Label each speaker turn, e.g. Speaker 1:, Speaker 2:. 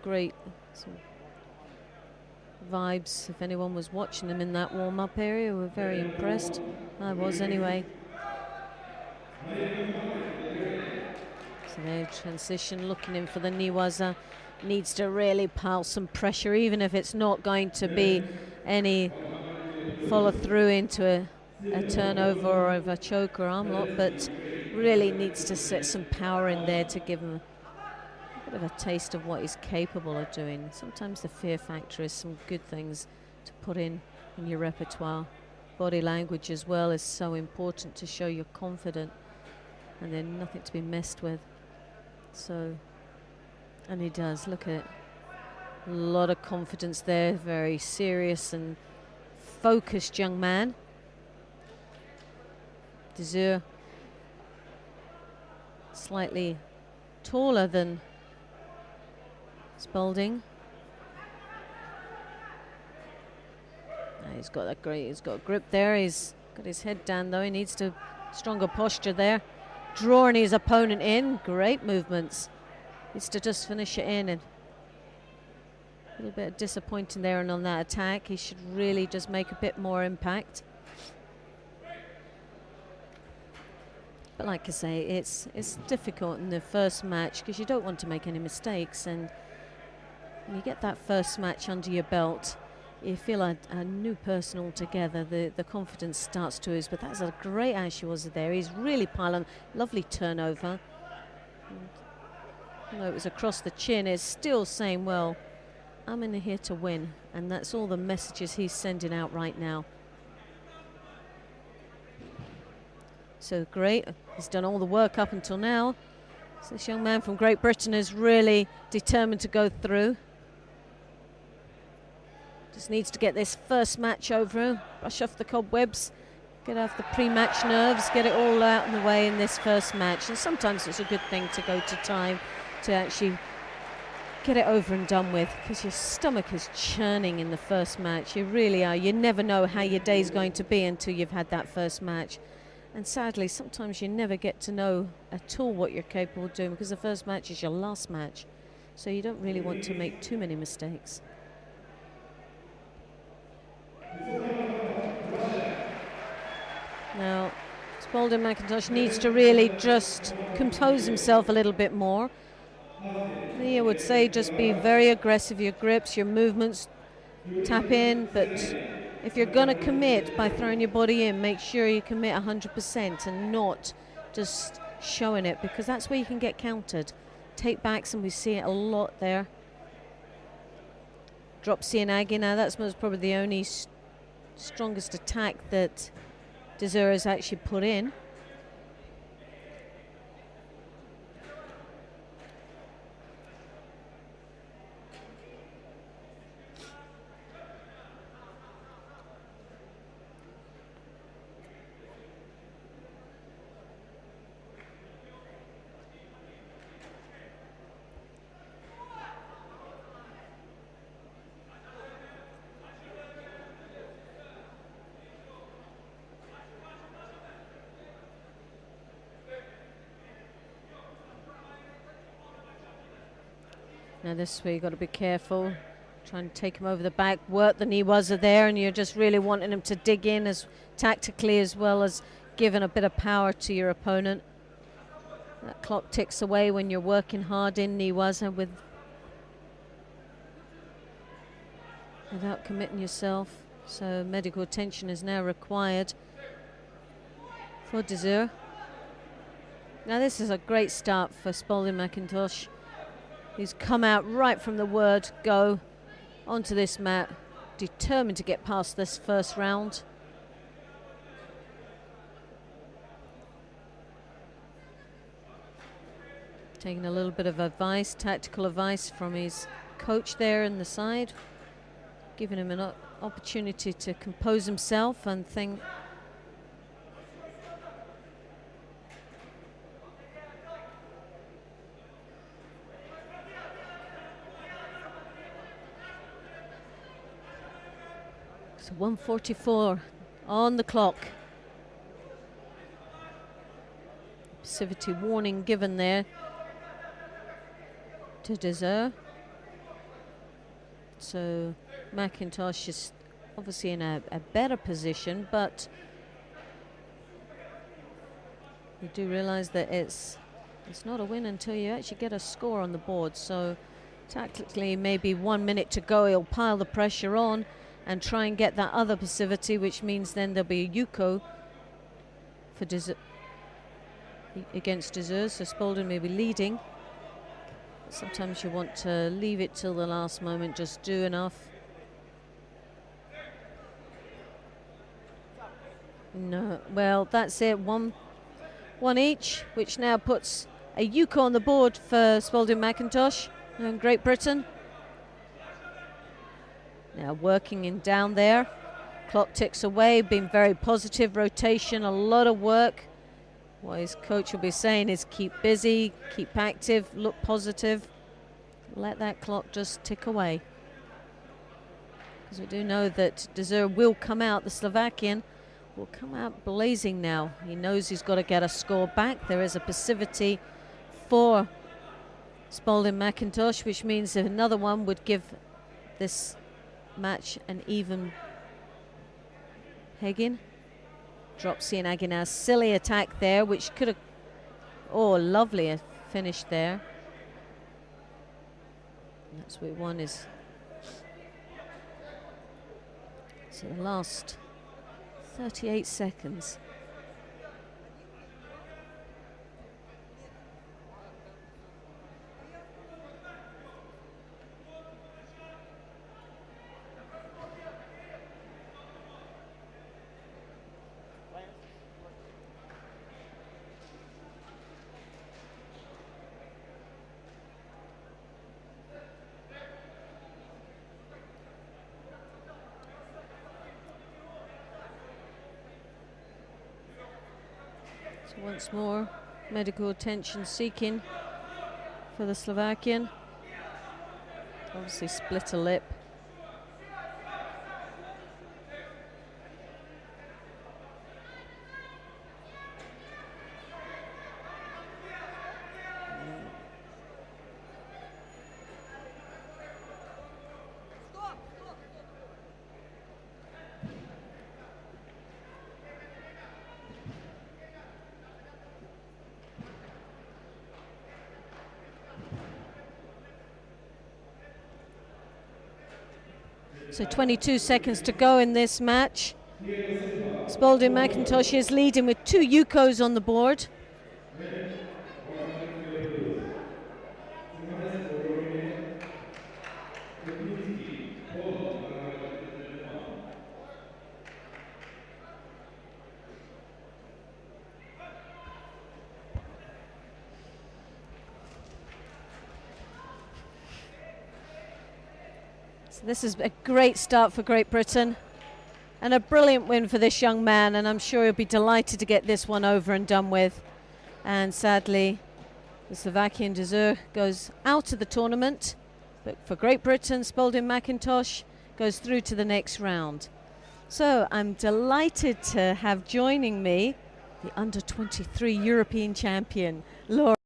Speaker 1: great vibes. If anyone was watching them in that warm-up area, we were very impressed. I was anyway. So their transition, looking in for the Niwaza. Needs to really pile some pressure, even if it's not going to be any follow through into a turnover or of a choke or arm lock, but really needs to set some power in there to give him a bit of a taste of what he's capable of doing. Sometimes the fear factor is some good things to put in your repertoire. Body language as well is so important to show you're confident, and then nothing to be messed with. So, and he does, look at it. A lot of confidence there, very serious and focused young man. Dzur, slightly taller than Spalding. He's got that great, he's got a grip there, he's got his head down though, he needs to stronger posture there. Drawing his opponent in, great movements. Needs to just finish it in, and a little bit disappointing there and on that attack. He should really just make a bit more impact. But like I say, it's difficult in the first match because you don't want to make any mistakes, and when you get that first match under your belt, you feel a new person altogether. The confidence starts to ooze. But that's a great Ashiwaza there. He's really piling, lovely turnover. And though it was across the chin, it's still saying, well, I'm in here to win, and that's all the messages he's sending out right now. So great, he's done all the work up until now. So this young man from Great Britain is really determined to go through. Just needs to get this first match over, brush off the cobwebs, get off the pre-match nerves, get it all out in the way in this first match. And sometimes it's a good thing to go to time to actually get it over and done with, because your stomach is churning in the first match. You really are. You never know how your day's going to be until you've had that first match. And sadly, sometimes you never get to know at all what you're capable of doing, because the first match is your last match. So you don't really want to make too many mistakes. Now, Spalding-McIntosh needs to really just compose himself a little bit more. I would say just be very aggressive, your grips, your movements, tap in, but if you're going to commit by throwing your body in, make sure you commit 100% and not just showing it, because that's where you can get countered. Take backs, and we see it a lot there. Drop Sienagi. Now that's most probably the only strongest attack that Dzur has actually put in. Now this way you've got to be careful. Try and take him over the back, work the Niwaza there, and you're just really wanting him to dig in as tactically as well as giving a bit of power to your opponent. That clock ticks away when you're working hard in Niwaza without committing yourself. So medical attention is now required for Dzur. Now this is a great start for Spalding-McIntosh. He's come out right from the word go onto this mat, determined to get past this first round. Taking a little bit of advice, tactical advice from his coach there in the side, giving him an opportunity to compose himself and think. So 1:44 on the clock. Passivity warning given there to Dzur. So McIntosh is obviously in a better position, but you do realize that it's not a win until you actually get a score on the board. So tactically, maybe 1 minute to go, he'll pile the pressure on and try and get that other passivity, which means then there'll be a Yuko for against Dzur. So Spalding may be leading. But sometimes you want to leave it till the last moment, just do enough. No, well, that's it. One each, which now puts a Yuko on the board for Spalding-McIntosh and Great Britain. Now working in down there. Clock ticks away, being very positive, rotation, a lot of work. What his coach will be saying is keep busy, keep active, look positive. Let that clock just tick away. Because we do know that Dzur will come out, the Slovakian will come out blazing now. He knows he's got to get a score back. There is a passivity for Spalding-McIntosh, which means that another one would give this match an even Hegin. Drops in Aguinal's silly attack there, which could have, oh, lovely finish there. And that's what one is. So the last 38 seconds. Once more, medical attention seeking for the Slovakian. Obviously split a lip. So 22 seconds to go in this match. Spalding-McIntosh is leading with 2 Yukos on the board. This is a great start for Great Britain and a brilliant win for this young man, and I'm sure he'll be delighted to get this one over and done with. And sadly, the Slovakian Dzur goes out of the tournament, but for Great Britain, Spalding-McIntosh goes through to the next round. So I'm delighted to have joining me the under-23 European champion, Laura.